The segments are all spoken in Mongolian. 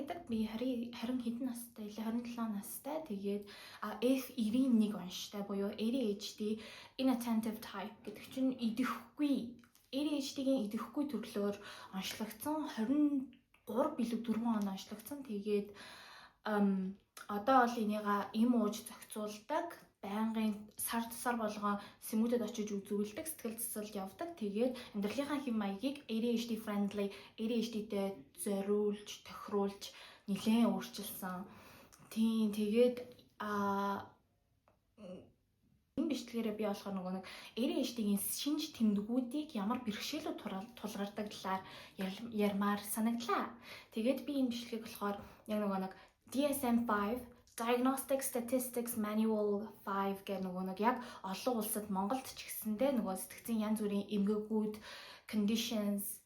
байдаг. Би харин хэдэн настай, 27 настай. Тэгээд F91 онштой буюу ADHD inattentive type гэдэг чинь идэхгүй ADHD-гийн идэхгүй төрлөөр онцлогдсон 23 билүү 4 он онцлогдсон. Тэгээд одоо бол энийга им ууж зохицуулдаг, байнгын сар болгон сэмүүдэд очиж үзүүлдэг, сэтгэл зүйн явдаг. Тэгээд амьдралынхаа хэм маягийг ADHD friendly, ADHD-тэй зориулж, тохируулж нэлээд өөрчилсөн. Тийм тэгээд энэ бичлэгээрээ би болохоор нөгөө нэг ADHD-гийн шинж тэмдгүүдийг ямар бэрхшээлүүд тулгардаг талаар ярмаар санагдлаа. Тэгээд би энэ бичлэгийг болохоор яг нөгөө нэг DSM-5 Diagnostic Statistics Manual 5 гэх нөгөө нэг яг олон улсад Монголд ч гэсэндээ нөгөө сэтгцийн янз бүрийн эмгэгүүд, conditions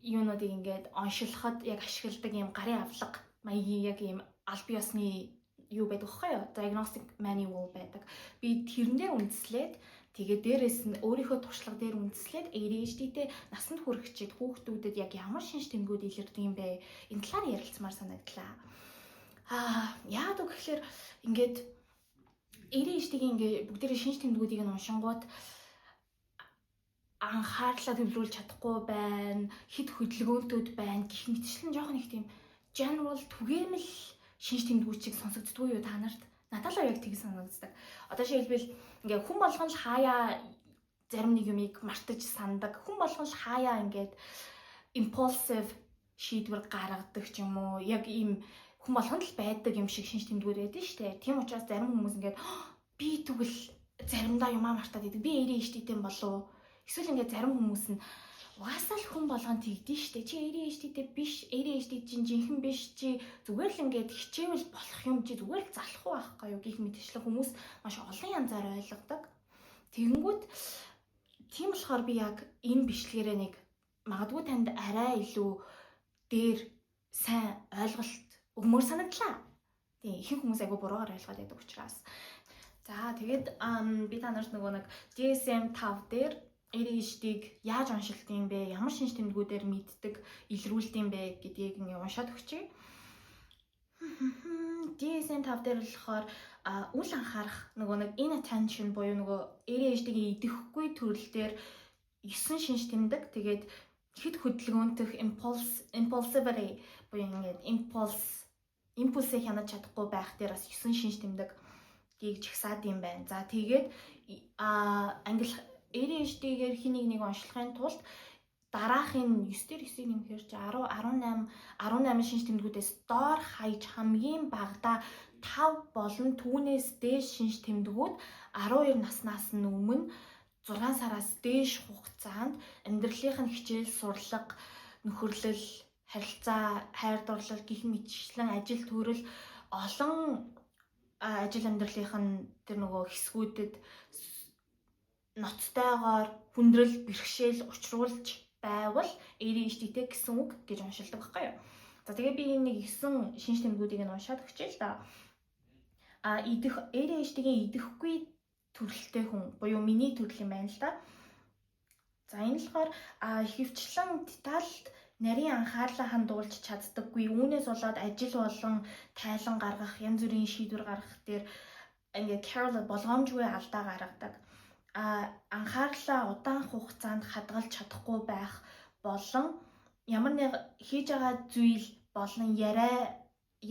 юунуудыг ингээд оншилоход яг ашигладаг юм гарын авлага маягийн яг юм аль бие усны юу байдаг вэ? Diagnostic Manual байдаг. Би тэрнээр үндэслээд тэгээд дээрэс нь өөрийнхөө туршлага дээр үндэслээд ADHD-тэй насанд хүрэхчид хүүхдүүдэд яг ямар шинж тэмдгүүд илэрдэг юм бэ? Энэ талаар ярилцмаар санагдлаа. Яагаад гэвэл ингээд ADHD-гийн ингээд бүгдээрээ шинж тэмдгүүдийг нь уншингууд анхаарлаа төвлөрүүлж чадахгүй байна, хэд хөдөлгөөнтүүд байна гэх мэтчлэн жоохон их тийм general түгээмэл шинж тэмдгүүд чиг сонсогддгүй юу та нарт? Надад л яг тийг санагддаг. Одоо жишээлбэл ингээд хүн болгон л хаяа зарим нэг юмыг мартаж сандаг. Хүн болгон л хаяа ингээд impulsive шийдвэр гаргадаг ч юм уу. Яг ийм хүн болгонд л байдаг юм шиг шинж тэмдгүүд байдаг шүү дээ. Тийм учраас зарим хүмүүс ингээд би тэгвэл заримдаа юмаа мартаад идэг. Би ADHD-тэй болов. Эсвэл ингээд зарим хүмүүс нь угаасаа л хүн болгонд тэгдэж шүү дээ. Чи ADHD-тэй биш, ADHD чинь жинхэнэ биш чи зүгээр л ингээд хичээвэл болох юм чи зүгээр л залах уу байхгүй юу гэх мэтчлэн хүмүүс маш олон янзаар ойлгодог. Тэгэнгүүт тийм болохоор би яг энэ бичлэгээрээ нэг магадгүй танд арай илүү дээр сайн ойлголт өгмөр санагдлаа. Тийм ихэнх хүмүүс айгүй буруугаар ойлгоод байдаг учраас. За тэгээд би та нарт нөгөө нэг DSM-5 дээр ADHD-г яаж оншилт юм бэ? Ямар шинж тэмдгүүдээр мэддэг, илрүүлт юм бэ гэдгийг ингээ уншаад өгчээ. DSM-5 дээр болохоор үл анхаарах нөгөө нэг inattention буюу нөгөө ADHD-гийн идэхгүй төрөл дээр 9 шинж тэмдэг. Тэгээд хэд хөдөлгөөнтөх impulsivity буюу ингээд импульсийг хянаж чадахгүй байх дээр бас 9 шинж тэмдэг гийг чагсаад юм байна. За тэгээд англи ADHD-гээр хэнийг нэг онцлохын тулд дараахын 9 дээр 9-ийг нэмэхээр 18 шинж тэмдгүүдээс доор хаяж хамгийн багадаа 5 болон түүнээс дээш шинж тэмдгүүд 12 наснаас нь өмнө 6 сараас дээш хугацаанд амьдралынх нь хичээл, сурлага, нөхөрлөл, харилцаа, хайр дурлал гэх мэтчлэн ажил төрөл олон ажил амьдралынх нь тэр нөгөө хэсгүүдэд ноцтойгоор хүндрэл, бэрхшээл учруулж байвал ADHD-тэй гэсэн үг гэж уншилдаг байхгүй юу? За тэгээ би энэ нэг 9 шинж тэмдгүүдийг нь уншаад өгчээ л да. ADHD-гийн идэхгүй төрөлтэй хүн буюу миний төрөл юм байна л да. За энэ болохоор хөвчлэн детальд нарийн анхаарлаа хандуулж чаддаггүй. Үүнээс болоод ажил болон тайлан гаргах, янз бүрийн шийдвэр гаргах дээр ингээд careless болгоомжгүй алдаа гаргадаг. Анхаарлаа удаан хугацаанд хадгалж чадахгүй байх болон ямар нэг хийж байгаа зүйл болон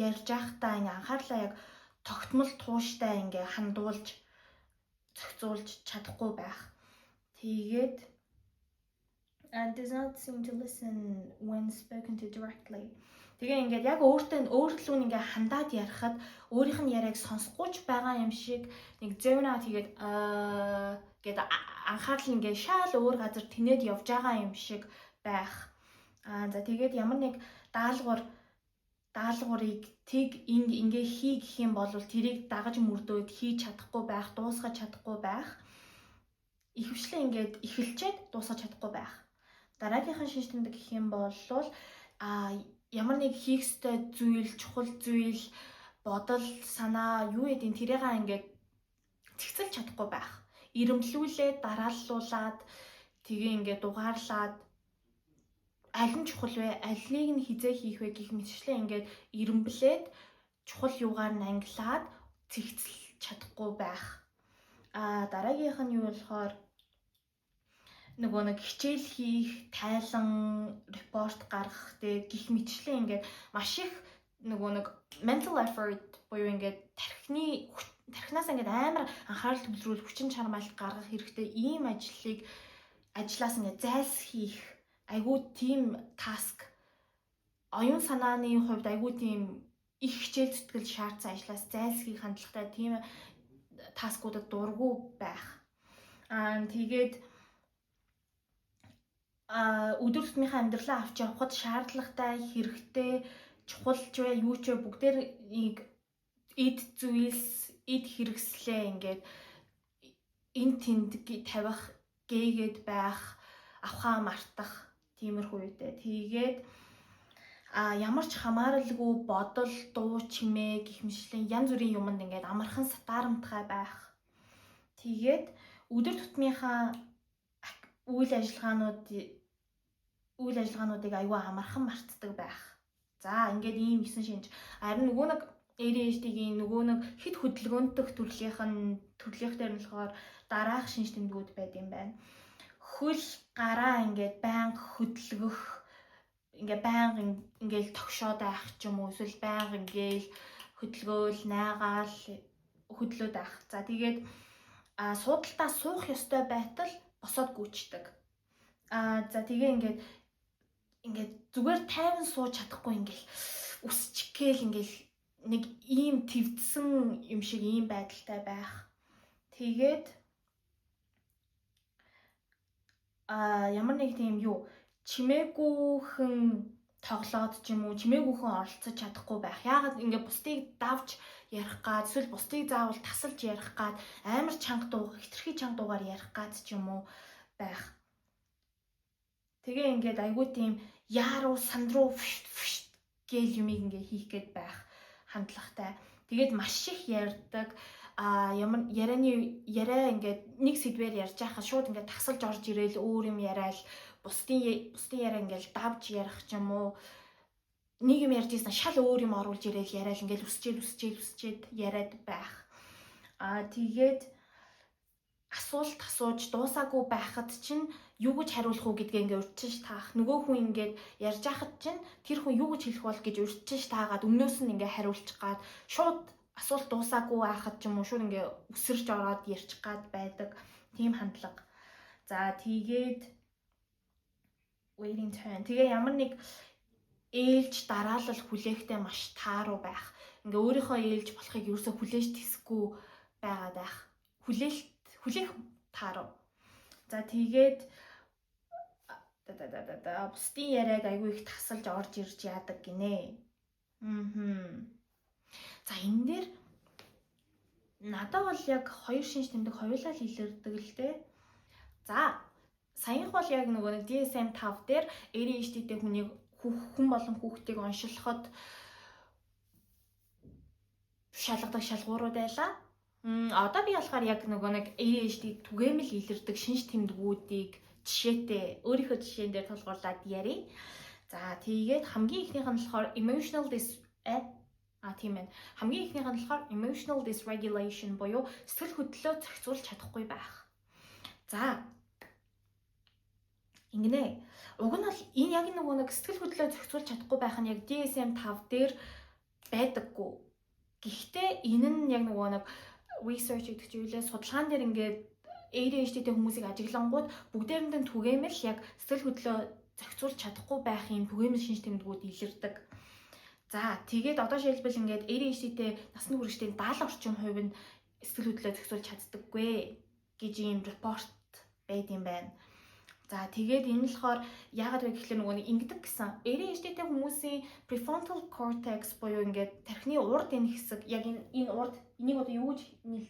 ярьж байхдаа ингээ анхаарлаа яг тогтмол тууштай ингээ хандуулж зохицуулж чадахгүй байх. Тэгээд does not seem to listen when spoken to directly. Тэгээ ингээд яг өөртөө ингээ хандаад ярихад өөрийнх нь яриаг сонсохгүй ч байгаа юм шиг нэг zone out хийгээд гээд анхаарал ингээ шал өөр газар тэнээд явж байгаа юм шиг байх. За тэгээд ямар нэг даалгаврыг ингээ хий гэх юм бол тэрийг дагаж мөрдөөд хийж чадахгүй байх, дуусгаж чадахгүй байх. Ихэвчлэн ингээд эхэлчээд дуусгаж чадахгүй байх. Дараагийнхын шинж тэмдэг гэх юм бол ямар нэг хийх ёстой зүйл, чухал зүйл, бодол, санаа юу гэдэг тэрийг ингээд зэгцэлж чадахгүй байх. Ирэмблүүлээд, дарааллуулаад, тэгээ ингээд дугаарлаад аль нь чухал вэ? Алийг нь хизээ хийх вэ гэх мэтчлэн ингээд ирэмблээд чухал юугаар нь ангилаад цэгцэл чадахгүй байх. Дараагийнх нь юу болохоор нөгөө нэг хичээл хийх, тайлан репорт гаргах гэх мэтчлэн ингээд маш их нөгөө нэг mental effort буюу ингээд тархинаас ингээд амар анхаарал төвлөрүүл хүчин чармайл гаргах хэрэгтэй ийм ажлаас ингээд зайлсхийх айгүй тийм таск оюун санааны хувьд айгүй тийм их хичээл зүтгэл шаардсан ажлаас зайлсхийх хандлагатай тийм таскуудад дургүй байх. Тэгээд өдөр тутмынхаа амьдралаа авч явахад шаардлагатай хэрэгтэй чухал ч вэ юу ч вэ бүгдээрийг эд хэрэгслээ ингээд энэ тэнд тавих гээгээд байх авахаа мартах тиймэрхүү үедээ тэгээд ямар ч хамааралгүй бодол дуу чимээ гэх мэтчлэн янз бүрийн юмд ингээд амархан сатаарамтгай байх. Тэгээд өдөр тутмынхаа үйл ажиллагаануудыг аюу амархан мартдаг байх. За ингээд ийм 9 шинж. Харин нөгөө нэг ADHD-гийн нөгөө нэг хэд хөдөлгөөнтөх төрлийнх дээр нь болохоор дараах шинж тэмдгүүд байд юм байна. Хөл гараа ингээд байнга хөдөлгөх, ингээд байнга ингээд тогшоод байх ч юм уу, эсвэл байнга ингээд хөдөлгөөл, найгаал хөдлөөд байх. За тэгээд суудалтаа суух ёстой байтал босоод гүйчдэг. За тэгээ ингээд зүгээр тайван сууж чадахгүй ингээд үсчихгээл ингээд нэг ийм твдсэн юм шиг ийм байдалтай байх. Тэгээд ямар нэг тийм чимээгүйхэн тоглоод ч юм уу, чимээгүйхэн оролцож чадахгүй байх. Яагаад ингээд бусдыг давж ярих гад, эсвэл бусдыг заавал тасалж ярих гад, амар хитрхи чанга дуугаар ярих гад ч юм уу байх. Тэгээ ингээд айгүй тийм яаруу сандруу гээл юмыг ингээд хийх гээд байх хандлагатай. Тэгээд маш их ярьдаг. Ямар яриа ингээд нэг сэдвээр ярьж байхад шууд ингээд тасалж орж ирээл өөр юм яриад бусдын яриа ингээд давж ярих ч юм уу. Нэг юм ярьж ийсэн шал өөр юм оруулж ирээл яриад ингээд үсчээд яриад байх. Тэгээд асуулт асууж дуусаагүй байхад чинь юу гэж хариулах уу гэдгээ ингээд урьдчилж таах. Нөгөө хүн ингээд ярьж байхад чинь тэр хүн юу гэж хэлэх бол гэж урьдчилж таагаад өмнөөс нь ингээд хариулчих гад шууд асуулт дуусаагүй байхад ч юм уу шууд ингээд өсөрч ороод ярьчих гад байдаг тийм хандлага. За тэгээд waiting turn. Тэгээ ямар нэг ээлж дараалал хүлээхтэй маш тааруу байх. Ингээ өөрийнхөө ээлж болохыг ерөөсө хүлээж тэсэхгүй байгаад байх. Хүлээх тааруу. За тэгээд бусдын яриаг айгүй их тасалж орж ирж яадаг гинэ. За энэ дээр надад бол яг хоёр шинж тэмдэг хоёулаа л илэрдэг л дээ. За саянх бол яг нөгөө нэг DSM-5 дээр ADHD-тэй хүн болон хүүхдийг оншилоход шалгадаг шалгуурууд байлаа. Одоо би болохоор яг нөгөө нэг ADHD түгээмэл илэрдэг шинж тэмдгүүдийг жишээтэй өөрийнхөө жишээн дээр тулгуурлаад ярив. За тэгээд хамгийн ихнийх нь болохоор emotional dysregulation буюу сэтгэл хөдлөлөө зохицуулж чадахгүй байх. За ингэнэ. Уг нь бол энэ яг нөгөө нэг сэтгэл хөдлөлөө зохицуулж чадахгүй байх нь яг DSM-5 дээр байдаггүй. Гэхдээ энэ нь яг нөгөө нэг research гэдэг чинь юу лээ судалгаан дээр ингээд ADHD-тэй хүмүүсийг ажиглангууд бүгдээрэнд нь түгээмэл яг сэтгэл хөдлөлөө зохицуулж чадахгүй байх юм түгээмэл шинж тэмдгүүд илэрдэг. За тэгээд одоо жишээлбэл ингээд ADHD-тэй насны хүрэгчдийн 70% нь сэтгэл хөдлөлөө зохицуулж чаддаггүй гэж ийм репорт байд юм байна. За тэгээд энэ болохоор яагаад вэ гэхлээр нөгөө нэг ингэдэг гэсэн ADHD-тэй хүмүүсийн prefrontal cortex буюу ингээд тархины урд энэ хэсэг яг энэ урд энийг одоо юу гэж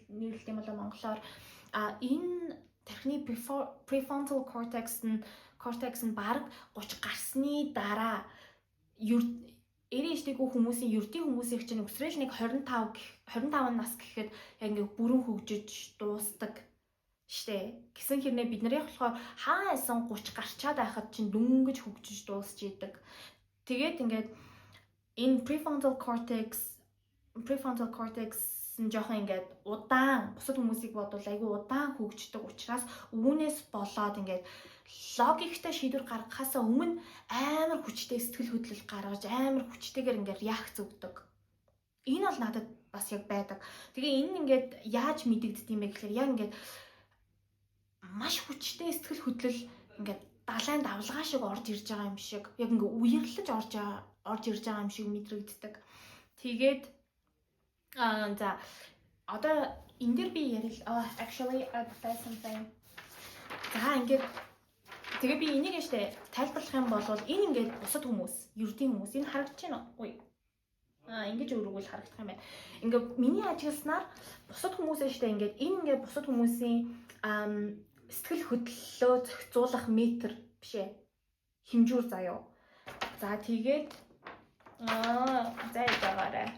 нэрлэх юм бол монголоор энэ тархины prefrontal cortex нь баг 30 гарсны дараа ADHD-гүй хүмүүсийн ердийн хүмүүсийн чинь өсрөөл нэг 25 нас гэхэд яг ингээд бүрэн хөгжиж дуусдаг штэ. Гэсэн хэрнээ бид нарыг болохоор хаасан 30 гарчаад байхад чинь дүнгэж хөгжиж дуусч идэг. Тэгээд ингээд энэ prefrontal cortex нь жоохон ингээд удаан бусад хүмүүсийг бодвол айгүй удаан хөгждөг учраас үүнээс болоод ингээд логиктэй шийдвэр гаргахаас өмнө амар хүчтэй сэтгэл хөдлөл гаргаж амар хүчтэйгээр ингээд реакц өгдөг. Энэ бол надад бас яг байдаг. Тэгээ энэ ингээд яаж мэдэгддэг юм бэ гэхээр яг ингээд маш хүчтэй сэтгэл хөдлөл ингээд далайн давлгаа шиг орж ирж байгаа юм шиг яг ингээд үерлэж орж ирж байгаа юм шиг мэдрэгддэг. Тэгээд за одоо энэ дэр би ярил actually I have something. За ингээд тэгээ би энийг штэ тайлбарлах юм бол энэ ингээд бусад хүмүүс, ердийн хүмүүс энэ харагдаж байна уу? Ингэж өөрөөгөл харагдах юм байна. Ингээд миний ажигласнаар бусад хүмүүсээ штэ ингээд энэ ингээд бусад хүмүүсийн сэтгэл хөдлөлөө зохицуулах метр биш ээ. Хэмжүүр заяа. За тэгээд зайгаараа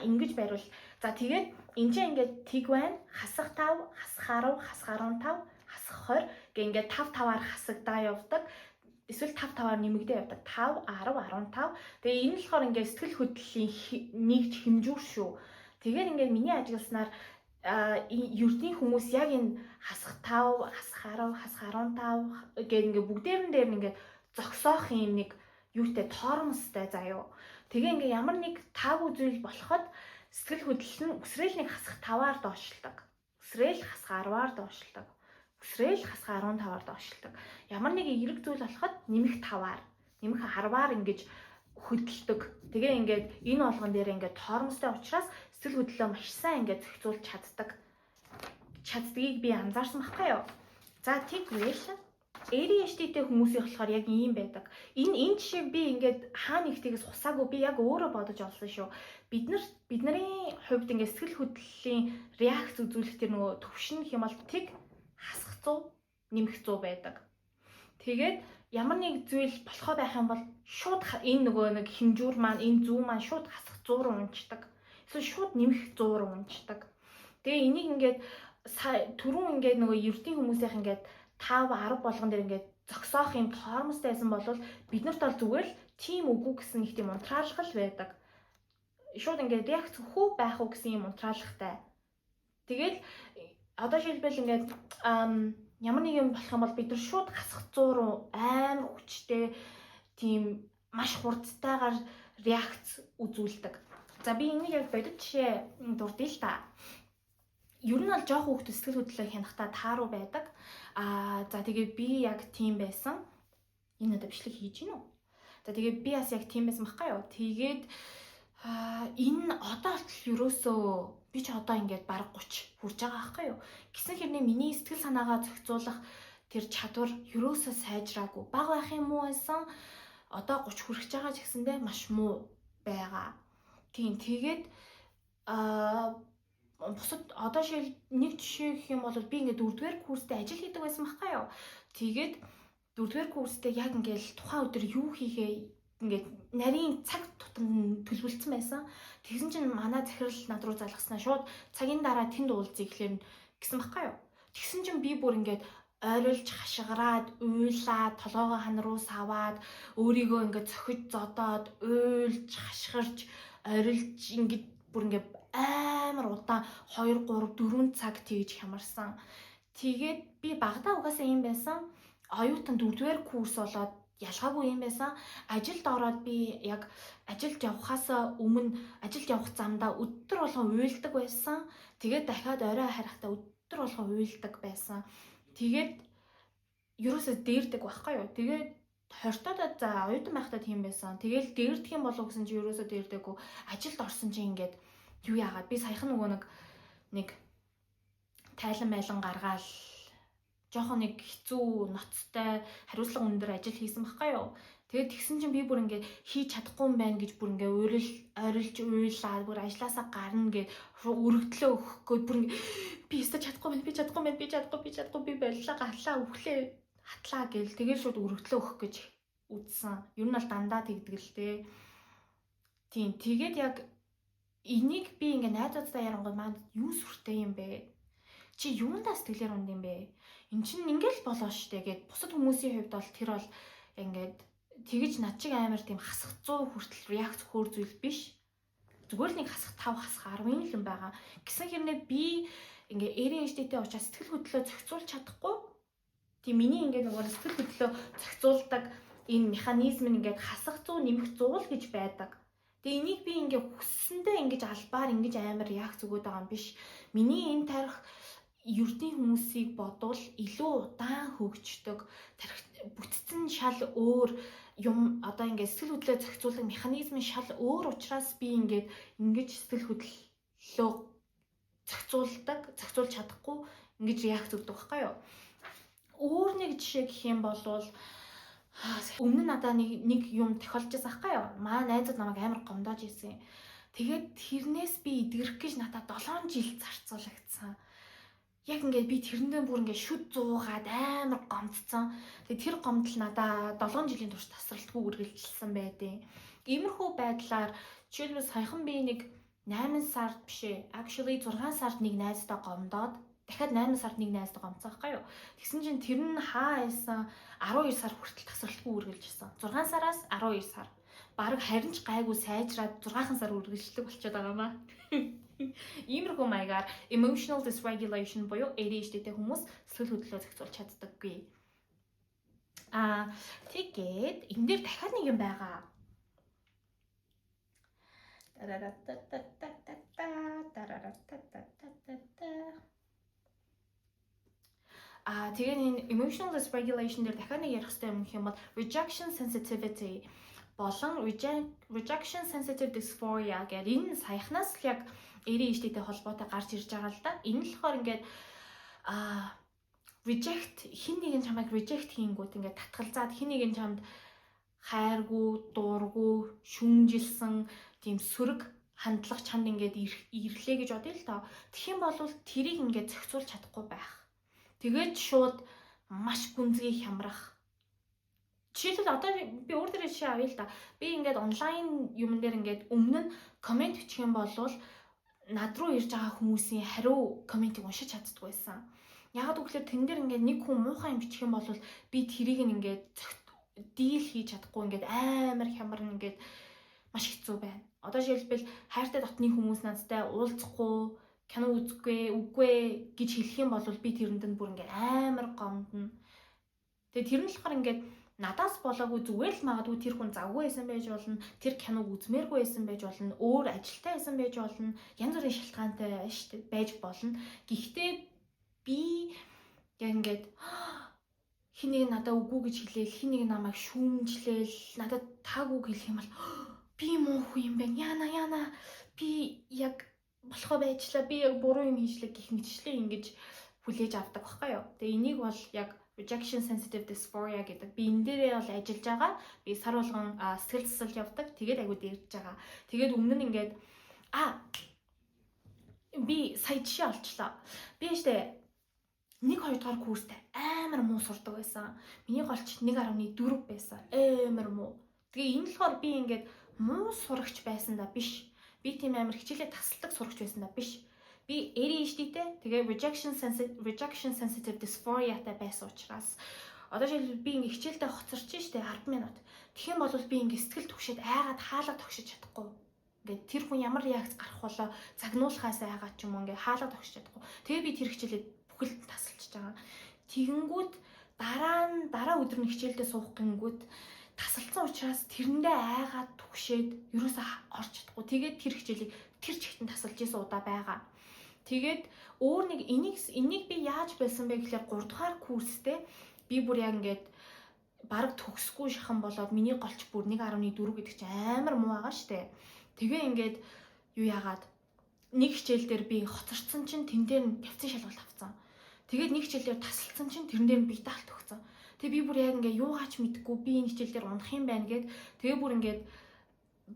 ингэж байруул. За тэгээд энэ чинь ингээд тэг байна. Хасах 5, хасах 10, хасах 15, хасах 20 гэх ингээд 5-5-аар хасагдаа явдаг. Эсвэл 5-5-аар нэмэгдээ явдаг. 5, 10, 15. Тэгээ энэ болохоор ингээд сэтгэл хөдлөлийн нэгж хэмжүүр шүү. Тэгээд ингээд миний ажигласнаар ердийн хүмүүс яг энэ хасах 5, хасах 10, хасах 15 гэх ингээд бүгдээрэн дээр ингээд зогсоох юм нэг юутай тоормостой заяа. Тэгээ ингээд ямар нэг таагүй зүйл болоход сэтгэл хөдлөл нь өсрөөл нэг хасах 5-аар доошлдог. Өсрөөл хасах 10-аар доошлдог. Өсрөөл хасах 15-аар доошлдог. Ямар нэг эерэг зүйл болоход нэмэх 5-аар, нэмэх 10-аар ингэж хөдөлдөг. Тэгээ ингээд энэ болгон дээр ингээд тоормостой учраас сэтгэл хөдлөлөө маш сайн ингээд зохицуулж чаддгийг би анзаарсан байхгүй юу. За тэгвэл ADHD-тэй хүмүүсийн болохоор яг ийм байдаг. Энэ жишээг би ингээд хаана нэгтгээс хусаагүй би яг өөрөө бодож олсон шүү. Бидний хувьд ингээд сэтгэл хөдлөлийн реакц үзүүлэх тэр нөгөө төвшин гэх юм бол тэг хасах 100, нэмэх 100 байдаг. Тэгээд ямар нэг зүйл болохоо байх юм бол шууд энэ нөгөө нэг хэмжүүр маань энэ зүү маань шууд хасах 100 руу унцдаг. Эсвэл шууд нэмэх 100 руу унцдаг. Тэгээ энийг ингээд түрүүн ингээд нөгөө ердийн хүмүүсийнх ингээд 5, 10 болгон дээр ингээд зогсоох юм тоормостой байсан бол бид нарт бол зүгээр л тийм үгүй гэсэн нэг тийм унтраалгал байдаг. Шууд ингээд реакц хөө байх уу гэсэн юм унтраалгатай. Тэгээд одоо жишээлбэл ингээд ямар нэг юм болох юм бол бид нар шууд хасах 100 руу амар хүчтэй тийм маш хурдтайгаар реакц үзүүлдэг. За би энийг яг бодит жишээ дурдъя л та. Ер нь бол жоох хүүхд сэтгэл хөдлөлөө хянахтаа тааруу байдаг. За тэгээд би яг тийм байсан. Энэ одоо бичлэг хийж гинөө. За тэгээд би бас яг тийм байсан байхгүй юу. Тэгээд энэ одоо л ерөөсөө би ч одоо ингээд бараг 30 хүрж байгаа байхгүй юу. Гэсэн хэрнээ миний сэтгэл санаагаа зохицуулах тэр чадвар ерөөсөө сайжраагүй. Бага байх юм уу байсан. Одоо 30 хүрэх байгаа ч гэсэндээ маш муу байгаа. Тийм тэгээд бусад одоо шил нэг жишээ гэх юм бол би ингээд 4-р курстэй ажил хийдэг байсан байхгүй юу. Тэгээд 4-р курстэй яг ингээд тухайн өдөр юу хийхээ ингээд нарийн цаг тутам төлөвлөсөн байсан. Тэгсэн чинь манай захирал над руу залгаснаа шууд цагийн дараа тэнд уулзъя гэхлээр гэсэн байхгүй юу. Тэгсэн чинь би бүр ингээд ойролж хашгираад уйлаад толгоогоо хан руу саваад өөрийгөө ингээд цохиж зодоод уйлж хашгирч ойролж ингээд бүр ингээд амар удаан 2, 3, 4 цаг тэгж хямарсан. Тэгээд би багадаа угаасаа юм байсан. Оюутан 4-р курс болоод ялгаагүй юм байсан. Ажилд ороод би яг ажилд явахаас өмнө ажилд явах замдаа өдөр болгон уйлдаг байсан. Тэгээд дахиад орой харахтаа өдөр болгон уйлдаг байсан. Тэгээд ерөөсөө дээрдэг байхгүй юу. Тэгээд хортоод за оюутан байхдаа тийм байсан. Тэгээл дээрдэх юм болов гэсэн чи ерөөсөө дээрдэггүй. Ажилд орсон чи ингээд юу яагаад би саяхан нөгөө нэг тайлан майлан гаргаал жоохон нэг хэцүү ноцтой хариуцлага өндөр ажил хийсэн байхгүй юу. Тэгээд тэгсэн чинь би бүр ингээд хийж чадахгүй юм байна гэж бүр ингээд ойрлж уйлаад бүр ажилласаа гарна гэж өргөдлөө өгөхгүй бүр ингээд би өстө чадахгүй байна би боллоо галлаа өглөө хатлаа гэл тэгээд шууд өргөдлөө өгөх гэж үзсэн. Ер нь бол дандаа тэгдэг л дээ. Тийм тэгээд яг энийг би ингээ найзуудтай ярангууд маань юу сүртэй юм бэ? чи юундаа сэтгэлээр унд юм бэ? Эн чинь ингээл болоо штэ гэд бусад хүмүүсийн хувьд бол тэр бол ингээд тэгэж над чиг амар тийм хасах 100 хүртэл реакц хөөр зүйл биш. Зүгээр л нэг хасах 5 хасах 10 л юм байгаа. Гэсэн хэрнээ би ингээ ADHD-тэй учраас сэтгэл хөдлөлөө зохицуулж чадахгүй. Тийм миний ингээ нөгөө сэтгэл хөдлөлөө зохицуулдаг энэ механизм нь ингээ хасах 100 нэмэх 100 л гэж байдаг. Тэгээ энийг би ингээ хүссэндээ ингэж албаар ингэж амар реакц өгöd байгаа юм биш. Миний энэ тарих ердийн хүмүүсийг бодвол илүү удаан хөгждөг, бүтцэн шал өөр юм одоо ингээд сэтгэл хөдлөлөө зохицуулах механизм нь шал өөр учраас би ингээд ингэж сэтгэл хөдлөлөө зохицуулж чадахгүй ингэж реакц өгдөг байхгүй юу? Өөр нэг жишээ гэх юм бол өмнө нь надаа нэг юм тохиолж байсан байхгүй юу? Маа найзууд намайг амар гомдоож ирсэн. Тэгээд тэрнээс би эдгэрэх гэж надад 7 жил зарцуулагдсан. Яг ингээд би тэрэндээ бүр ингээд шүд зуугаад амар гомдсон. Тэгээ тэр гомдол надаа 7 жилийн турш тасралтгүй үргэлжилсэн байдیں۔ Иймэрхүү байдлаар жишээлбэл саяхан би нэг 8 сард бишээ. Actually 6 сард нэг найзтай гомдоод дахиад 8 сард нэг найзтай гомцсон байхгүй юу? Тэгсэн чинь тэр нь хаа байсан 12 сар хүртэл тасралтгүй үргэлжилсэн. 6 сараас 12 сар. Бараг харин ч гайгүй сайжраад 6 сар үргэлжлэх болчиход байгаа маа. Иймэрхүү маягаар emotional dysregulation буюу ADHD-тэй хүмүүс сэтгэл хөдлөлөө зохицуулж чаддаггүй. Тэгээд энэ дээр дахиад нэг юм байгаа. Тэгээд энэ emotional dysregulation дээр дахиад нэг ярих хэрэгтэй юм бол rejection sensitivity болон rejection sensitive dysphoria гэдэг энэ саяхнаас л яг ADHD-тэй холбоотой гарч ирж байгаа л да. Энэ л болохоор ингээд reject хин нэгэн чамайг reject хийнгүүт ингээд татгалзаад хин нэгэн чамд хайргүй, дуургүй, шүмжилсэн тийм сөрөг хандлага чамд ингээд ирлээ гэж бодъё л доо. Тэгэх юм бол тэрийг ингээд зохицуулж чадахгүй байх. Тэгээд шууд маш гүнзгий хямрах. Жишээлбэл одоо би өөр төрлийн жишээ авъя л да. Би ингээд онлайн юм дээр ингээд өмнө нь комент бичих юм бол над руу ирж байгаа хүмүүсийн хариу комментиг уншиж чаддгүй байсан. Ягаад гэвэл тэн дээр ингээд нэг хүн муухай юм бичих юм бол би тэрийг ингээд дийл хийж чадахгүй ингээд амар хямран ингээд маш хэцүү байна. Одоо жишээлбэл хайртай дотны хүмүүс надтай уулзахгүй, кино үзэхгүй, үгүй гэж хэлэх юм бол би тэрэнд нь бүр ингээд амар гомдно. Тэгээ тэр нь болохоор ингээд надаас болоогүй зүгээр л магадгүй тэр хүн завгүй байсан байж болно, тэр киног үзмээргүй байсан байж болно, өөр ажилтай байсан байж болно, янз бүрийн шалтгаантай байж болно. Гэхдээ би яг ингээд хин нэг надад үгүй гэж хэлээл, хин нэг намайг шүүмжлээл, надад таагүй хэлэх юм бол би муу хүн юм байна. Яна би яг болохоо байжлаа, би яг буруу юм хийжлээ гэх мэтчлээ ингэж хүлээж авдаг байхгүй юу. Тэгээ энийг бол яг rejection sensitive dysphoria гэдэг. Би энэ дээрээ бол ажиллаж байгаа. Би сар болгон сэтгэл засал явдаг. Тэгээд айгуу дэрж байгаа. Тэгээд өмнө нь ингээд би сая жишээ олчлоо. Би штэ 1-2 дугаар курстэй амар муу сурдаг байсан. Миний голч 1.4 байсан. Амар муу. Тэгээ энэ болохоор би ингээд муу сурагч байсан да биш. Би тийм амар хичээлээ тасалдаг сурагч байсан да биш. Би ADHD-тэй тэгээ rejection sensitive dysphoria-тай байсан учраас одоо жишээлбэл би ингээ хичээлдээ хоцорч штэ 10 минут. Тэгэх юм бол би ингээ сэтгэл түгшээд айгаад хаалга тогшиж чадахгүй. Ингээ тэр хүн ямар реакц гарах болоо загнуулахаас айгаад ч юм уу ингээ хаалга тогшиж чадахгүй. Тэгээ би тэр хичээлээ бүхэл тасалчихж байгаа. Тэгэнгүүт дараа өдөр нь хичээлдээ суух гингүүт тасалсан учраас тэрэндээ айгаад түгшээд ерөөсөө орч чадахгүй. Тэгээд тэр хичээлийг тэр чигтэн тасалж исэн удаа байгаа. Тэгээд өөр нэг энийг би яаж байсан бэ гэхээр 3 дугаар курстэй би бүр яг ингээд бараг төгсгүй шахан болоод миний голч бүр 1.4 гэдэг чинь амар муу байгаа штэ. Тэгээ ингээд юу яагаад нэг хичээл дээр би хоцорсон чинь тэн дээр нь тавцсан шалгалт авсан. Тэгээд нэг хичээл дээр тасалсан чинь тэрэн дээр нь би даалт өгсөн. Тэгээ би бүр яг ингээд юугаач мэдгүй би энэ хичээл дээр унах юм байна гэд тэгээ бүр ингээд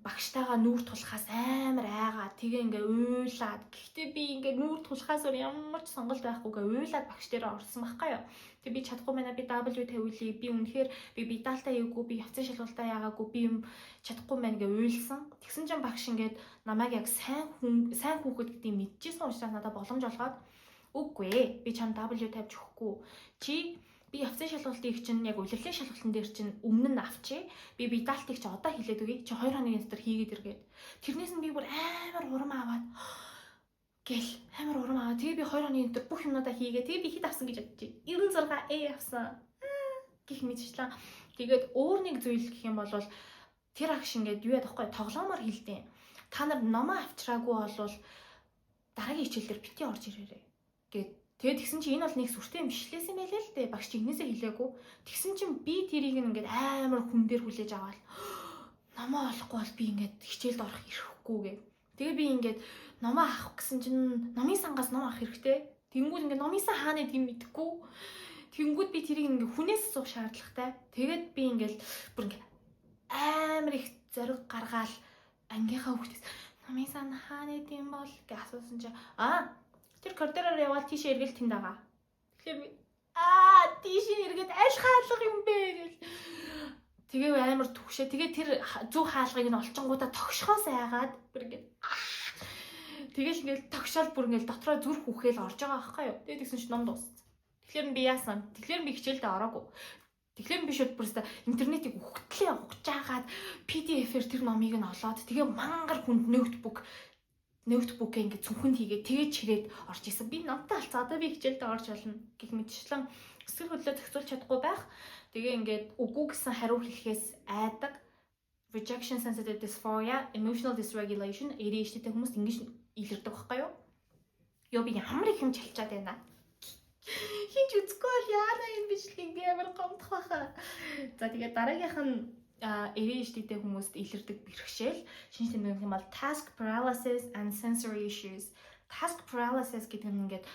багштайгаа нүүр тулахаас амар айгаа тэгээ ингээ уйлаад гэхдээ би ингээ нүүр тулахаас ямар ч сонголт байхгүйгээ уйлаад багш дээрээ орсон байхгүй юу. Тэгээ би чадахгүй байна, би W тавиулъя, би үнэхээр би даалтаа яагүй, би явцын шалгалтаа яагаагүй, би юм чадахгүй байна гээ уйлсан. Тэгсэн чинь багш ингээд намайг яг сайн хүүхэд гэдгийг мэдчихсэн учраас надад боломж олгоод Үгүй би чам W тавьж өгөхгүй. Чи би явцын шалгалтыг чинь яг улирлын шалгалтын дээр чинь өмнө нь авчи. Би далтыг чи одоо хэлээд өгье. Чи 2 хоногийн дотор хийгээд иргээд. Тэрнээс нь би бүр амар урам аваад гэл амар урам аваад тэгээ би 2 хоногийн дотор бүх юмудаа хийгээ. Тэгээ би хэд авсан гэж бодчих. 96 A авсан. Гэх мэтчлээ. Тэгээд өөр нэг зүйл гэх юм бол тэр агш ингээд юу яах вэ? Тоглоомоор хэлдэг. Та нар номоо авчраагүй болвол дараагийн хичээлээр бити орж ирээрэй. Тэгээд тэгсэн чи энэ бол нэг сүртэй юм бишлээс юм байлээ л дээ. Багш чи игнээсээ хэлээгүй. Тэгсэн чин би тэрийг ингээд амар хүн дээр хүлээж аваад номоо олохгүй бол би ингээд хичээлд орох ирэхгүй гэ. Тэгээ би ингээд номоо авах гэсэн чин номын сангаас ном авах хэрэгтэй. Тэнгүүд ингээд номын сан хаана гэдгийг мэдэхгүй. Тэнгүүд би тэрийг ингээд хүнээс асуух шаардлагатай. Тэгээд би ингээд бүр ингээд амар их зориг гаргаал ангийнхаа хүүхдээс номын сан хаана гэдэм бол гэж асуусан чи тэр коридороор яваад тийшээ эргэл тэнд байгаа. Тэгэхээр би тийшээ эргээд аль хаалга юм бэ гэж. Тэгээ амар түгшээ. Тэгээ тэр зөв хаалгыг нь олчингуудаа тогшхоос айгаад бүр ингээд тэгэл ингээд тогшоол бүр ингээд дотроо зүрх үхэл орж байгаа байхгүй юу. Тэгээ тэгсэн чи ном дууссан. Тэгэхээр би яасан? Тэгэхээр би хичээлдээ ороогүй. Тэгэхээр би шууд бүрстэ интернетийг ухтлээ ухаж агаад PDF-ээр тэр номыг нь олоод тэгээ мангар хүнд ноутбукээ ингээд цүнхэнд хийгээд тэгээ чирээд орж исэн. Би номтой алцаа одоо би хичээлдээ орж болно гэх мэтчлэн эсрэг хөдлөө зохицуулж чадахгүй байх. Тэгээ ингээд үгүй гэсэн хариу хэлэхээс айдаг. Rejection sensitive dysphoria, emotional dysregulation, ADHD-тэй хүмүүс ингэж илэрдэг байхгүй юу? Ёо би ямар их юм чалчаад байна. Хинч үзэхгүй яана энэ бичлэг амар гомдох байхаа. За тэгээ дараагийнх нь ADHD-тэй хүмүүст илэрдэг бэрхшээл шинж тэмдэг юм бол task paralysis and sensory issues. Task paralysis гэдэг нь ингээд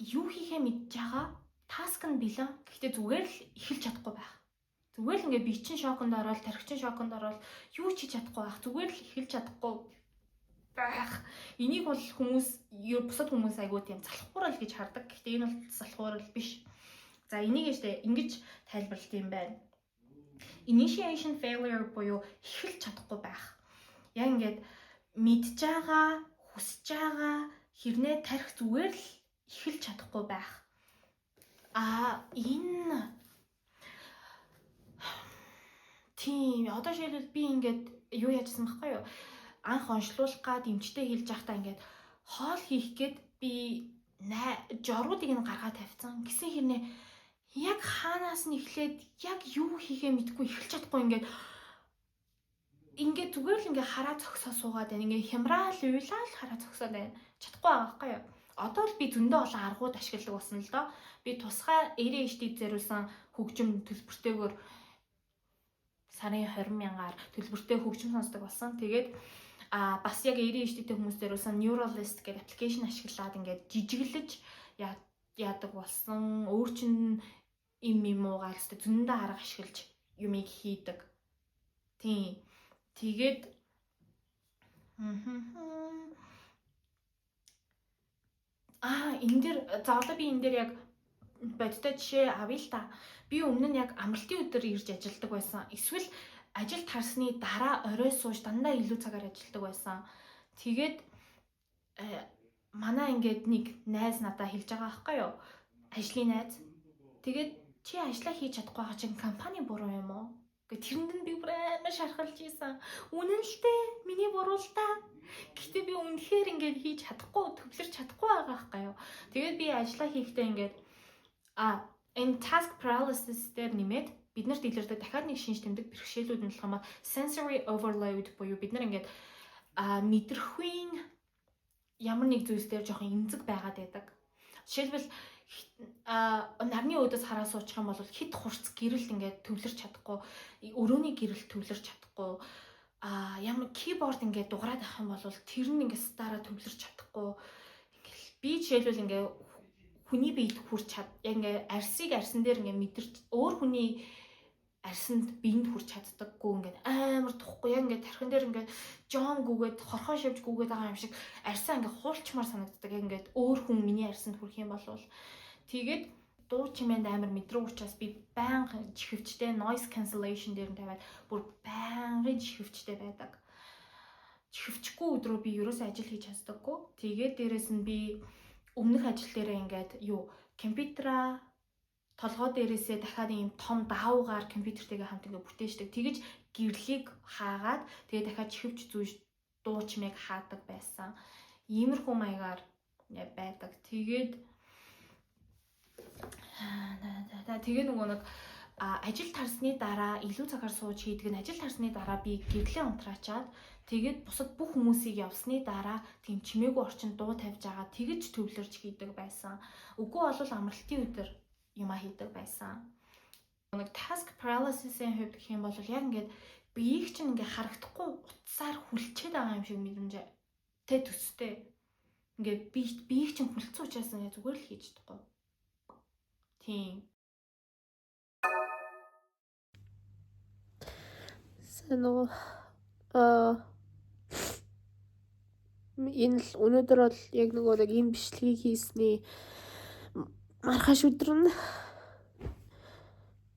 юу хийхээ мэдж байгаа task нь билээ. Гэхдээ зүгээр л эхэлж чадахгүй байх. Зүгээр л ингээд би чин шоконд ороод, тархичин шоконд ороод юу ч хийж чадахгүй байх. Зүгээр л эхэлж чадахгүй байх. Энийг бол бусад хүмүүс айгуу тийм залхуурал гэж хардаг. Гэхдээ энэ бол залхуурал биш. За энийг ингэж тайлбарлалт юм байна. Initiation failure буюу эхэлж чадахгүй байх. Яг ингээд мэдж байгаа, хүсэж байгаа хэрнээ тарих зүгээр л эхэлж чадахгүй байх. Энэ тийм одоо жишээлбэл би ингээд юу яжсан бэхгүй юу? Анх онцлуулах гад эмчтэй хэлж байхдаа ингээд хоол хийх гээд би жоруудыг нь гаргаад тавьсан. Гэсэн хэрнээ яг хаанаас нь эхлээд яг юу хийхээ мэдгүй эхэлж чадахгүй ингээд зүгээр л ингээд хараа зогсоо суугаад байна. Ингээд хямраал уйлал хараа зогсоод байна. Чадахгүй байгаа байхгүй юу? Одоо л би зөндөө олон аргууд ашигладаг болсон л доо. Би тусгай ADHD зориулсан хөгжим төлбөртэйгээр сарын 20,000-аар төлбөртэй хөгжим сонсдог болсон. Тэгээд бас яг ADHD-тэй хүмүүс зориулсан Neuralist гэдэг аппликейшн ашиглаад ингээд жижиглэж яадаг болсон. Өөр чин юм уугаад зөндөө арга ашиглаж юмыг хийдэг. Тийм. Тэгээд энэ дэр за одоо би энэ дэр яг бодтой жишээ авъя л та. Би өмнө нь яг амралтын өдөр ирж ажилладаг байсан. Эсвэл ажилд харсны дараа орой сууж дандаа илүү цагаар ажилладаг байсан. Тэгээд манай ингээд нэг найз надад хэлж байгаа байхгүй юу? Ажлын найз. Тэгээд чи ажиллаа хийж чадахгүй байгаа чинь компани буруу юм уу? Гэхдээ тэрэнд нь би бүр амар шархалж ийсэн. Үнэн л дээ. Миний буруу л та. Гэхдээ би үнэхээр ингээд хийж чадахгүй, төвлөрч чадахгүй байгаа байхгүй юу? Тэгээд би ажиллаа хийхдээ ингээд энэ task paralysis дээр нэмээд бид нарт илэрдэг дахиад нэг шинж тэмдэг бэрхшээлүүд нь болох юм ба sensory overload буюу бид нар ингээд мэдрэхүйн ямар нэг зүйлс дээр жоохон эмзэг байгаад байдаг. Жишээлбэл нарны өөдөөс хараа суучих юм бол хит хурц гэрэлт ингээд төвлөрч чадахгүй, өрөөний гэрэлт төвлөрч чадахгүй, ямар keyboard ингээд дуграад авах юм бол тэр нь ингээд стараа төвлөрч чадахгүй. Ингээл би жишээлбэл ингээд хүний биед хүрч яг ингээд арсан дээр ингээд мэдэрч өөр хүний арсанд биед хүрч чаддаггүй ингээд амар тухгүй яг ингээд тархин дээр ингээд жом гүгээд хорхоо шивж гүгээд байгаа юм шиг арсан ингээд хуулчмаар санагддаг. Яг ингээд өөр хүн миний арсанд хүрэх юм бол тэгээд дуу чимээнд амар мэдрэг учраас би байнга чихвчтэй noise cancellation дээр нь тавиад бүр байнгын чихвчтэй байдаг. Чихвчгүй өдрөө би ерөөсөө ажил хийж чаддаггүй. Тэгээд дээрэс нь би өмнөх ажил дээрээ ингээд юу компьютера толгой дээрээсээ дахиад ийм том даавуугаар компьютертэйгээ хамт ингээд бүтээждэг. Тэгэж гэрлийг хаагаад тэгээ дахиад чихвч зүүж дуучмыг хаадаг байсан. Иймэрхүү маягаар байдаг. Тэгээд нөгөө нэг ажил тарсны дараа илүү цагаар сууж хийдэг нь ажил тарсны дараа би гэрлээ унтраачаад тэгээд бусад бүх хүмүүсийг явсны дараа тийм чимээгүй орчинд дуу тавьж байгаа тэгэж төвлөрж хийдэг байсан. Үгүй бол амралтын өдөр юм хийдэг байсан. Нэг task paralysis-ийн хувьд гэх юм бол яг ингээд биеийг чинь ингээд харагдахгүй утсаар хүлчээд байгаа юм шиг мэдрэмж төстэй. Ингээд биеийг чинь хүлцсэн учраас зүгээр л хийж чадахгүй. Тийм. Нөгөө энэ л өнөөдөр бол яг нөгөө нэг ийм бичлэгийг хийсний маргааш өдөр нь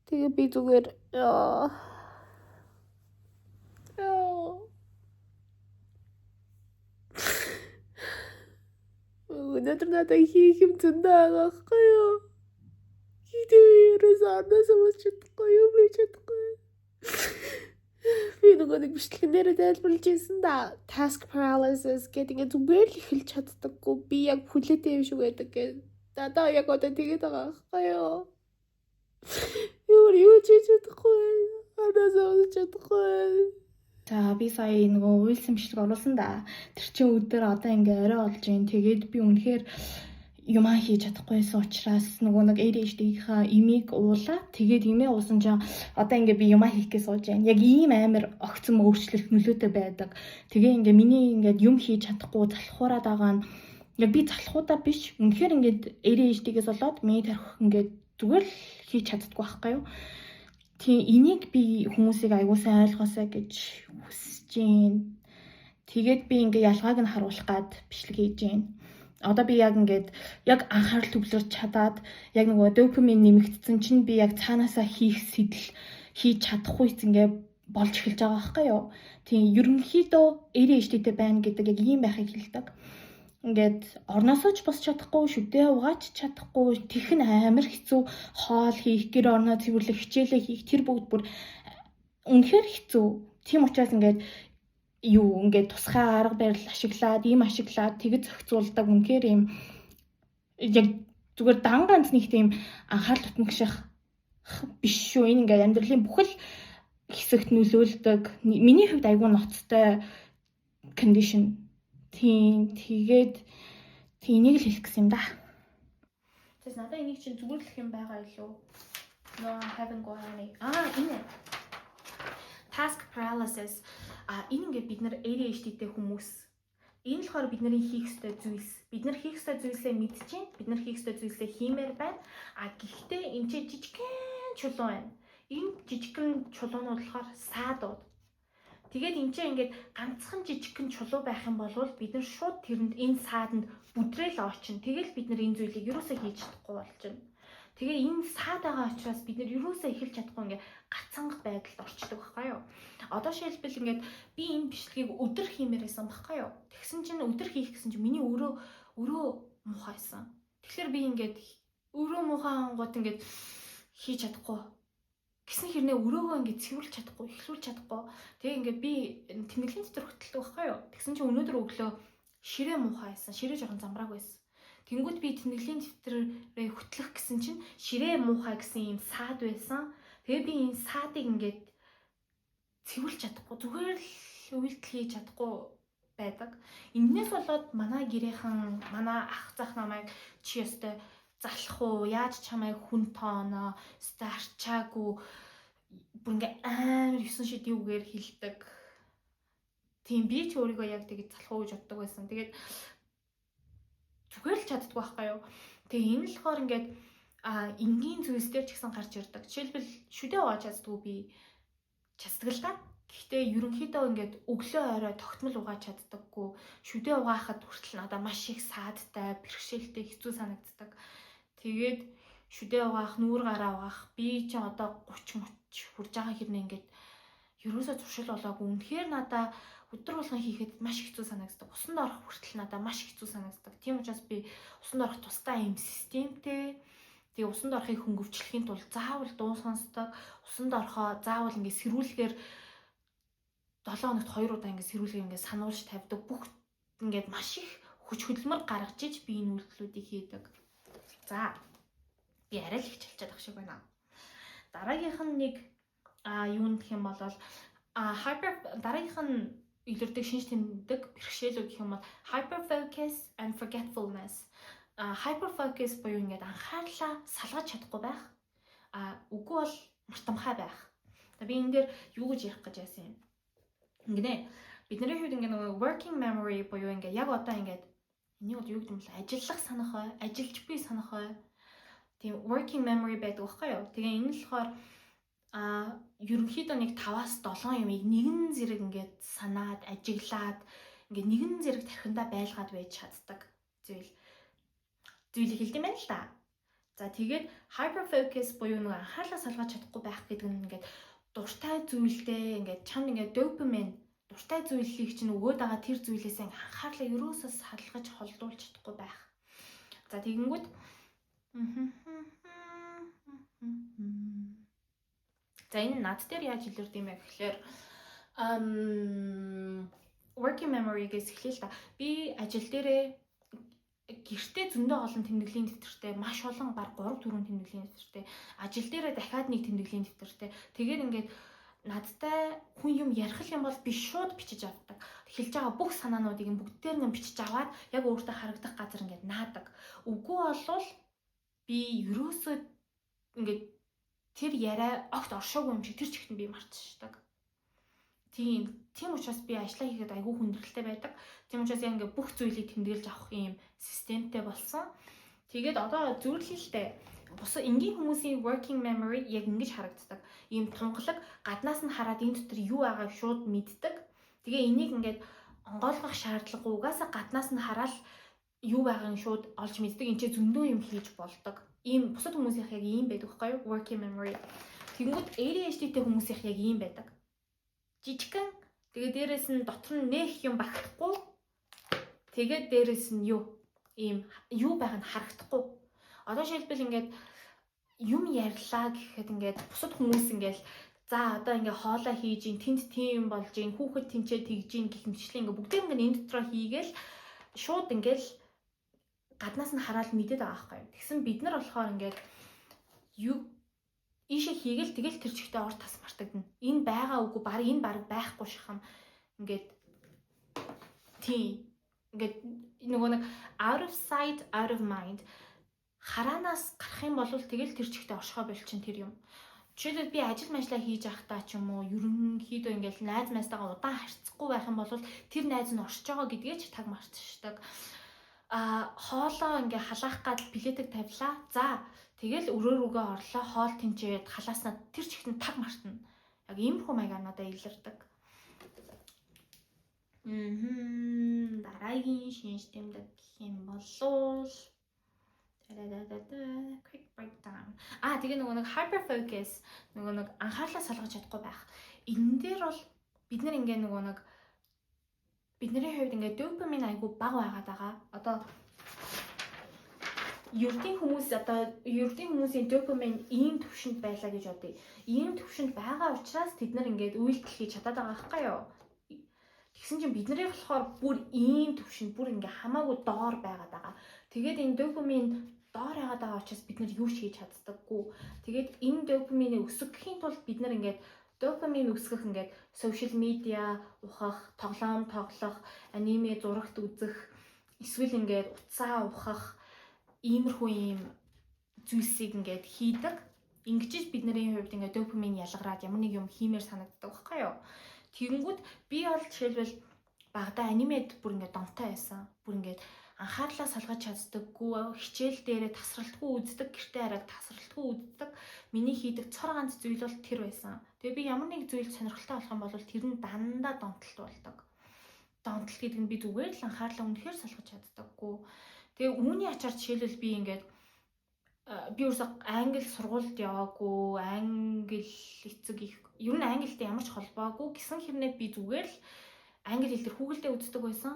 тэгээ би зүгээр өнөөдөр надад хийх юм зөндөө байгаа байхгүй юу? Хитээрээс арнасаа бас чадахгүй юу би чадахгүй. Би нөгөө нэг бичлэгэн дээр тайлбарлаж ирсэн да. Task paralysis гэдэг нь зүгээр л эхэлж чаддаггүй. Би яг хүлээтэй юм шиг байдаг гэдэг. Дадаа яг одоо тэгээд байгаа байхгүй юу? Юу ч чадахгүй. Арнасаа чадахгүй. За би сая нөгөө уйлсан бичлэг оруулсан да. Тэр чинь өдөр одоо ингээ орой болж байна. Тэгээд би үнэхээр юмаа хийж чадахгүйсэн учраас нөгөө нэг ADHD-ийнхаа имийг уулаа. Тэгээд имээ уусан чинь одоо ингээ би юмаа хийх гэж сууж байна. Яг ийм амар огцом өөрчлөлт нөлөөтэй байдаг. Тэгээ ингээ миний ингээд юм хийж чадахгүй залхуураад байгаа нь яг би залхуудаа биш. Үнэхээр ингээд ADHD-гээс болоод миний тарих ингээд зүгээр л хийж чаддаггүй байхгүй юу? Тийм энийг би хүмүүсийг аягүй сайн ойлгоосаа гэж хүсэж байна. Тэгээд би ингээ ялгааг нь харуулах гад бичлэг хийж байна. Одоо би яг ингээд яг анхаарал төвлөрч чадаад яг нөгөө допамин нэмэгдсэн чинь би яг цаанаасаа хийх сэтэл хийж чадахгүй ингээ болж эхэлж байгаа байхгүй юу? Тийм ерөнхийдөө ADHD-тэй байна гэдэг яг ийм байхыг хэлдэг. Ингээд орноосоо ч босч чадахгүй, шүдээ угаач чадахгүй, тэрх нь амар хэцүү, хоол хийх, гэр орноо цэвэрлэх, хичээлээ хийх тэр бүгд бүр үнэхээр хэцүү. Тийм учраас ингээд тусгай арга барил ашиглаад, тэгэд зохицуулдаг үнэхээр ийм яг зүгээр дан ганц нэг тийм анхаарал татмагших биш шүү. Энэ ингээд амьдралын бүхэл хэсэгт нөлөөлдөг. Миний хувьд аягүй ноцтой condition. Тийм тэгээд энийг л хэлэх гэсэн юм да. Тэс надад энийг чинь зүгэрлэх юм байгаа илүү. No, I haven't got any. Энэ task paralysis. Энэ ингээд бид нар ADHD-тэй хүмүүс. Энэ болохоор бидний хийх ёстой зүйлс. Бид нар хийх ёстой зүйлсээ мэдчихээн. Бид нар хийх ёстой зүйлсээ хиймээр байна. Гэхдээ энэ чинь жижигхэн чулуун байна. Энэ жижигхэн чулуунууд болохоор саадууд. Тэгээд энэ чинь ингээд ганцхан жижигхэн чулуу байх юм бол бид нар шууд тэрэнд энэ сааданд бүдрээл очино. Тэгэл бид нар энэ зүйлийг юусоо хийж чадахгүй болчихно. Тэгээ энэ саад байгаа учраас бид нар юусоо эхэлж чадахгүй ингээд гацанга байдалд орчдөг байхгүй юу? Одоо шилбэл ингээд би энэ бичлэгийг өдөр хиймээр байсан байхгүй юу? Тэгсэн чинь өдөр хийх гэсэн чинь миний өрөө муухайсан. Тэгэхээр би ингээд өрөө муухай ангууд ингээд хийж чадахгүй. Гэсэн хэрнээ өрөөгөө ингээд цэвэрлж чадахгүй, эхлүүлж чадахгүй. Тэгээ ингээд би тэмдэглэлийн дотор хөтэлдэг байхгүй юу? Тэгсэн чинь өнөөдөр өглөө ширээ муухайсан. Ширээ жоохон замбрааг байсан. Тэнгүүд би тэмдэглэлийн дэвтрээ хөтлөх гэсэн чинь ширээ муухай гэсэн юм саад байсан. Тэгээ би энэ саадыг ингээд цэвэрлж чадахгүй. Зүгээр л үйлдэл хийж чадахгүй байдаг. Иннээс болоод манай гэрийнхэн, манай ах зах намайг чи ёстой залах уу, яаж чамайг хүн тооноо, старчаагүй бүр ингээ амар 9 шидийн үгээр хэлдэг. Тийм би ч өөрийгөө яг тэгж залах уу гэж боддог байсан. Тэгээд зүгээр л чаддгүй байхгүй юу. Тэгээ энэ л болохоор ингээд энгийн зүйлс дээр ч гэсэн гарч ирдэг. Жишээлбэл шүдээ угааж чаддгүй би чаддаг л та. Гэхдээ ерөнхийдөө ингээд өглөө орой тогтмол угааж чаддаггүй. Шүдээ угаахад хүртэл надад маш их саадтай, бэрхшээлтэй, хэцүү санагддаг. Тэгээд шүдээ угаах, нүүр гараа угаах би ч одоо 30 хүрж байгаа хэрнээ ингээд ерөөсөө туршил болоогүй. Үнэхээр надаа өдөр болгон хийхэд маш хэцүү санагддаг. Усанд орох хүртэл надад маш хэцүү санагддаг. Тийм учраас би усанд орох тусдаа юм системтэй. Тэгээ усанд орохыг хөнгөвчлөхийн тулд заавал дуу сонсдог. Усанд орохоо заавал ингээд сэрүүлгээр 7 хоногт 2 удаа ингээд сэрүүлгээр ингээд сануулж тавьдаг. Бүх ингээд маш их хүч хөдөлмөр гаргаж иж би энэ үйлдэлүүдийг хийдэг. За би арай л их чалчаад ах шиг байна. Дараагийнх нь нэг юу гэх юм бол дараагийнх нь илэрдэг шинж тэмдэг бэрхшээлүүд гэх юм бол hyperfocus and forgetfulness. Hyperfocus буюу ингээд анхаарлаа салгаж чадахгүй байх. Үгүй бол мартамхай байх. Би энэ дээр юу гэж ярих гэж байсан юм. Ингэнэ. Бидний хувьд ингээд нөгөө working memory буюу ингээд яг одоо ингээд энийг юу гэдэг юм бэ? Ажиллах санах бай, ажиллаж буй санах бай. Тийм working memory байдаг байхгүй юу? Тэгээ энэ л болохоор ерөнхийдөө нэг 5-7 юмыг нэгэн зэрэг ингээд санаад, ажиглаад ингээд нэгэн зэрэг тархиндаа байлгаад байж чаддаг зүйлийг хэлдэм байна л да. За тэгээд hyperfocus буюу нэг анхаарлаа салгаж чадахгүй байх гэдэг нь ингээд дуртай зүйлдээ ингээд чамд ингээд допамин дуртай зүйлийг чинь өгөөд байгаа тэр зүйлээс анхаарлаа ерөөсөө салгаж холдуулж чадахгүй байх. За тэгэнгүүт за энэ над дээр яаж илэрдэг юм бэ гэхээр working memory-гээс эхлэе л да. Би ажил дээрээ гэртээ зөндөө олон тэмдэглэлийн дэвтэртэй, маш олон баг 3-4 тэмдэглэлийн дэвтэртэй, ажил дээрээ дахиад нэг тэмдэглэлийн дэвтэртэй. Тэгээд ингээд надтай хүн юм ярих юм бол би шууд бичиж авдаг. Хэлж байгаа бүх санаануудыг бүгдээр нь бичиж аваад яг өөртөө харагдах газар ингээд наадаг. Үгүй болвол би ерөөсөө ингээд тэр яриа огт оршоогүй юм шиг тэр чигт нь би мартчихдаг. Тийм учраас би ажиллаа хийхэд айгүй хүндрэлтэй байдаг. Тийм учраас яг ингээд бүх зүйлийг тэмдэглэж авах юм системтэй болсон. Тэгээд одоо зөвлөлтэй бус энгийн хүмүүсийн working memory яг ингэж харагддаг. Ийм тунгалаг гаднаас нь хараад энэ дотор юу байгааг шууд мэддэг. Тэгээ энийг ингээд онгойлгох шаардлагагүй угаасаа гаднаас нь хараад юу байгааг шууд олж мэддэг. Энд чинь зөндөө юм хийж болдог. Ийм бусад хүмүүсийнх яг ийм байдаг байхгүй юу? Working memory. Тэгэнгүүт ADHD-тэй хүмүүсийнх яг ийм байдаг. Жижигхэн тэгээ дээрэс нь дотор нь нээх юм багтахгүй. Тэгээд дээрэс нь юу байгааг нь харагдахгүй. Одоо жишээлбэл ингээд юм ярьлаа гэхэд ингээд бусад хүмүүс ингээд за одоо ингээд хоолоо хийж ин тэнд тийм болж ин хүүхэд тэнцээ тэгж ин гэх мэтчлэн ингээд бүгдээ ингээд энэ дотроо хийгээл шууд ингээд гаднаас нь хараад мэдээд байгаа байхгүй. Тэгсэн бид нар болохоор ингээд юу ийшээ хийгээл тэгэл тэр чигтээ ор тас мартагдана. Энэ байгаа үгүй баг энэ баг байхгүй шахам ингээд тийм ингээд нөгөө нэг out of sight out of mind хараанаас гарах юм бол тэгэл тэр чигтээ оршихоо болчин тэр юм. Жишээлбэл би ажил ажиллаа хийж байхдаа ч юм уу ерөнхийдөө ингээд найз найзтайгаа удаан харьцахгүй байх юм бол тэр найз нь оршиж байгаа гэдгээ ч таг мартчихдаг. Хоолоо ингээ халаах гад билетэг тавилаа. За тэгэл өрөө рүүгээ орлоо. Хоол тэнцээд халааснаа тэр чигт нь таг мартна. Яг иймэрхүү маягаар надад илэрдэг. Дараагийн шинж тэмдэг гэх юм бол quick breakdown. Тэгээ нөгөө нэг hyperfocus нөгөө нэг анхаарлаа салгаж чадахгүй байх. Энэ дээр бол бид нар ингээ нөгөө нэг бидний хувьд ингээ допамин айгүй бага байгаад байгаа. Одоо ердийн хүмүүсийн допамин ийм төвшөнд байлаа гэж бодъё. Ийм төвшөнд байгаа учраас тэд нар ингээд үйлдэл хийж чадаад байгаа байхгүй юу? Тэгсэн чинь бидний болохоор бүр ийм төвшөнд бүр ингээ хамаагүй доор байгаад байгаа. Тэгээд энэ допамин доор байгаад байгаа учраас бид нар юу ч хийж чаддаггүй. Тэгээд энэ допаминыг өсгөхийн тулд бид нар ингээд допамин үсгэх ингээд social media ухах, тоглоом тоглох, аниме зурагт үзэх, эсвэл ингээд утсаа ухах иймэрхүү юм зүйлсийг ингээд хийдэг. Ингэж бидний хувьд ингээд допамин ялгараад ямар нэг юм хиймээр санагддаг байхгүй юу? Тэгэнгүүт би бол жишээлбэл багада анимед бүр ингээд донтой байсан. Бүр ингээд анхаарлаа салгаж чаддаггүй, хичээл дээрээ тасралтгүй үздэг, гэртээ хараад тасралтгүй үздэг. Миний хийдэг цор ганц зүйл бол тэр байсан. Тэгээ би ямар нэг зүйл сонирхолтой болох юм бол тэр нь дандаа донтолт болдог. Донтолт гэдэг нь би зүгээр л анхаарлаа үнэхээр салгаж чаддаггүй. Тэгээ үүний ачаар жишээлбэл би ингээд би өөрсө англи сургуульд яваагүй, англи эцэг их ер нь англитэй ямар ч холбоогүй гэсэн хэрнээ би зүгээр л англи хэл дээр хүүгэлдээ үздэг байсан.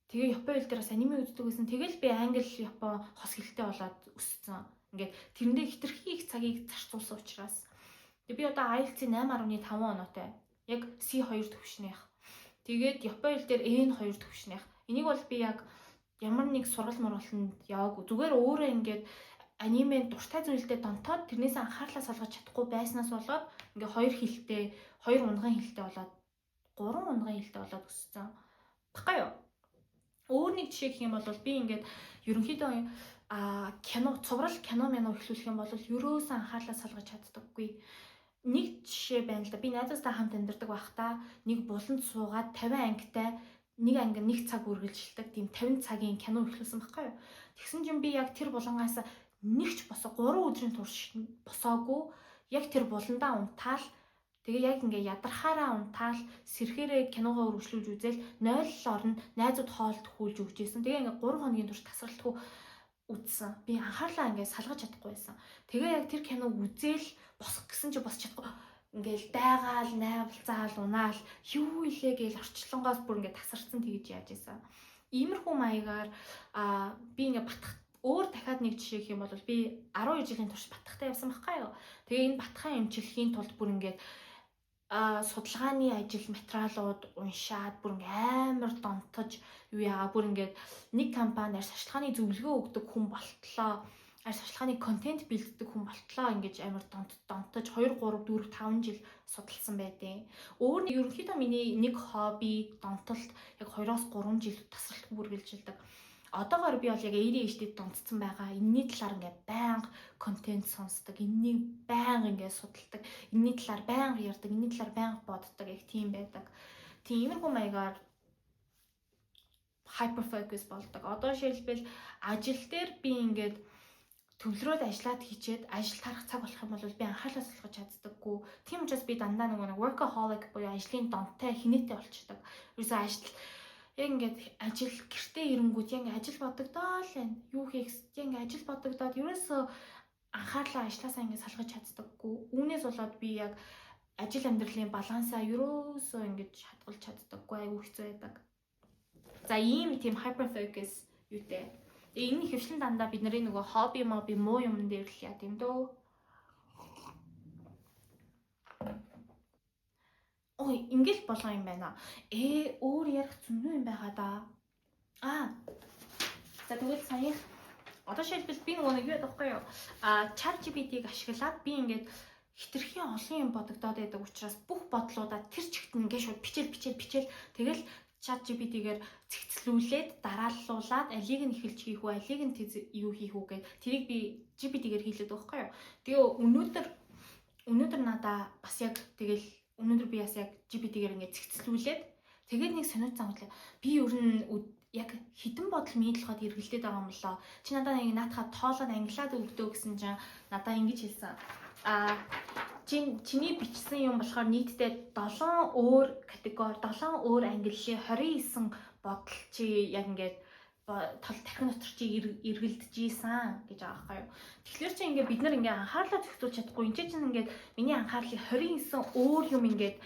Тэгээ Япон хэл дээр бас аниме үздэг байсан. Тэгэл би англи, Япон хос хэлтэй болоод өссөн. Ингээд тэрэндээ хитрхи их цагийг зарцуулсан учраас. Тэгээ би одоо IELTS-ийн 8.5 оноотой. Яг C2 төвшнийх. Тэгээд Япон хэл дээр N2 төвшнийх. Энийг бол би яг ямар нэг сургал мургалтанд яваагүй. Зүгээр өөрөө ингээд аниме дуртай зүйлдээ донтоод тэрнээс анхаарлаа салгаж чадахгүй байснаас болоод ингээ 2 хэлтэй, 2 унган хэлтэй болоод 3 унган хэлтэй болоод өссөн. Баггүй юу? Өөр нэг жишээ гэх юм бол би ингээд ерөнхийдөө кино, цуврал кино эхлүүлэх юм бол ерөөсөө анхаарлаа салгаж чаддаггүй. Нэг жишээ байна л да. Би найзаастай хамт амьдардаг байхдаа нэг буланд суугаад 50 ангитай нэг анги нэг цаг үргэлжилдэг тийм 50 цагийн кино эхлүүлсэн байхгүй юу? Тэгсэн чинь би яг тэр булангаас нэгч босоо 3 өдрийн турш босоогүй яг тэр буландаа унтаал тэгээ яг ингээ ядархаараа унтаал сэрхээрээ киногоо үргэлжлүүлж үзэл 0 орно найзууд хоолд хүлж өгчээсэн. Тэгээ ингээ 3 хоногийн турш тасралтгүй үзсэн. Би анхаарлаа ингээ салгаж чадахгүй байсан. Тэгээ яг тэр киног үзэл босох гэсэн чи босч чадахгүй. Ингээл дайгаал, найвалцаал, унаал юу илээ гээл орчлонгоос бүр ингээ тасарсан тэгж яаж ийсэн. Иймэрхүү маягаар би ингээ батх өөр дахиад нэг жишээ гэх юм бол би 12 жилийн турш батхтай явсан байхгүй юу. Тэгээ энэ батхаа эмчилхийн тулд бүр ингээд судалгааны ажил материалууд уншаад бүр амар донтож юу яа бүр ингээд нэг компани арьс ашиглааны зөвлөгөө өгдөг хүн болтлоо. Арьс ашиглааны контент бэлддэг хүн болтлоо ингэж амар донтож 2 3 4 5 жил судалсан байдیں۔ Өөр нэг ерөнхийдөө миний нэг хобби донтолт яг 2-3 жил тасралтгүй үргэлжилдэг. Одоогоор би бол яг ADHD-д донтцсон байгаа. Энэний талаар ингээ байнга контент сонсдог. Энэнийг байнга ингээ судалдаг. Энэний талаар байнга ярьдаг. Энэний талаар байнга боддог. Яг тийм байдаг. Тиймэрхүү маягаар hyper focus болдог. Одоо жишээлбэл ажил дээр би ингээд төвлөрөөд ажиллаад хийчээд ажил тарах цаг болох юм бол би анхаарлаа салгаж чаддаггүй. Тийм учраас би дандаа нэг workaholic буюу ажлын донтой хинээтэй болчихдог. Ерөөсөө ажил яг ингээд ажил гэртээ ирэнгүүт яг ажил бодогдоо л байна. Юу хийх яг ингээд ажил бодогдоод ерөөсөө анхаарлаа ажлаасаа ингээд салгаж чаддаггүй. Үүнээс болоод би яг ажил амьдралын балансаа ерөөсөө ингээд хадгалж чаддаггүй. Айгүй хэцүү байдаг. За ийм тийм hyper focus юутэй. Тэгээ энэ хөвшлэн дандаа бид нарын нөгөө хобби муу юм дээр л яа гэм дөө. Ой, ингээл болгоо юм байна. Өөр ярих зөндөө юм байгаа да. За тэгвэл сая одоо шилбэл би нөгөө нэг юу байхгүй юу? ChatGPT-г ашиглаад би ингээд хитрхи олон юм бодогдоод байдаг учраас бүх бодлуудаа тэр чигт ингээд шууд бичээл тэгэл ChatGPT-гээр цэгцлүүлээд дарааллуулаад алийг нь эхэлж хийх үү, алийг нь юу хийх үү гэд тэрийг би GPT-гээр хийлээд байгаа байхгүй юу? Тэгээ өнөөдөр надаа бас яг тэгэл өнөөдөр би бас яг GPT-гээр ингээд цэгцлүүлээд тэгээд нэг сониуцсан хөтлөө. Би ер нь яг хідэн бодол миний толгойд эргэлдээд байгаа юм болоо. Чи надаа нэг наатахад тоолоод англиад өгдөө гэсэн чинь надаа ингэж хэлсэн. Чиний бичсэн юм болохоор нийтдээ 7 өөр категори, 7 өөр ангиллын 29 бодол чи яг ингээд тархин дотор чи эргэлдэж ийсэн гэж байгаа байхгүй юу. Тэгэхээр чи ингээд бид нар ингээд анхаарлаа зохицуулж чадахгүй. Энд чинь ингээд миний анхаарлыг 29 өөр юм ингээд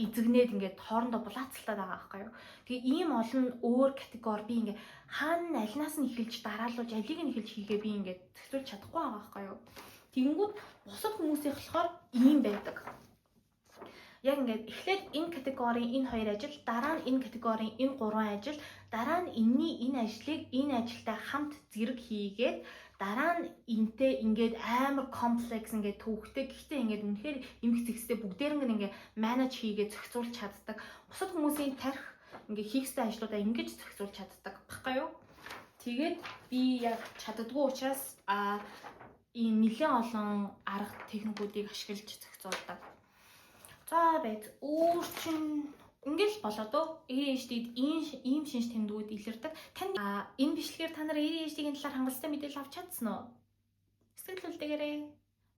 эзэгнээд ингээд хоорондоо булаацалтаад байгаа байхгүй юу. Тэгээ ийм олон өөр категори би ингээд хаана альнаас нь эхэлж дараалуулж алийг нь эхэлж хийгээ би ингээд зохицуулж чадахгүй байгаа байхгүй юу. Тэгэнгүүт бусад хүмүүсийн болохоор ийм байдаг. Яг ингээд эхлээд энэ категорийн энэ 2 ажил, дараа нь энэ категорийн энэ 3 ажил, дараа нь энэ ажлыг энэ ажилтай хамт зэрэг хийгээд дараа нь энтэй ингээд амар комплекс ингээд төвхтэй гэхдээ ингээд үнэхээр эмх зэгстэй бүгдээрэн ингээд менеж хийгээд зохицуулж чаддаг. Бусад хүмүүсийн тарих ингээд хийхстэй ажлуудаа ингэж зохицуулж чаддаг баггүй юу? Тэгээд би яг чаддгүй учраас ийм нэлээд олон арга техникүүдийг ашиглаж зохицуулдаг. За байц өөр чин ингээл болоод ADHD-д ийм шинж тэмдгүүд илэрдэг. Тань энэ бичлэгээр та нар ADHD-гийн талаар хангалттай мэдээлэл авч чадсан уу? Сэтгэл хөдлөлтөөрэй.